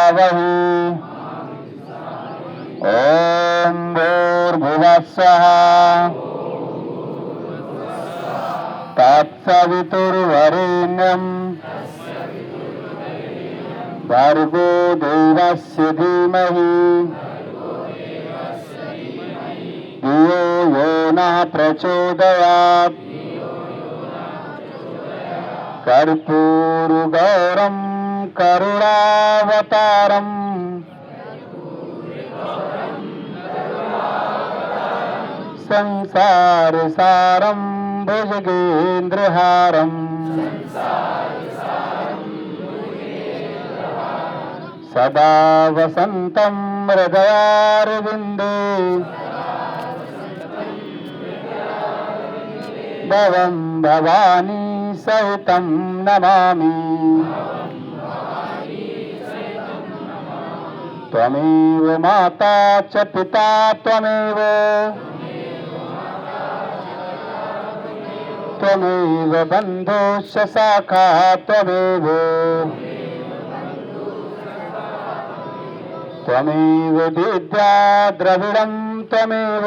जुषावहि ॐ भूर्भुवः स्वः तत्सवितुर्वरेण्यं भर्गो देवस्य धीमहि धियो यो नः प्रचोदयात् कर्पूरगौरं करुणावतारम् संसारसारं भुजगेन्द्रहारम् सदा वसन्तं हृदयारविन्दे भवं भवानी सहितं नमामि। त्वमेव माता च पिता त्वमेव त्वमेव बन्धुश्च सखा त्वमेव त्वमेव विद्या द्रविडं त्वमेव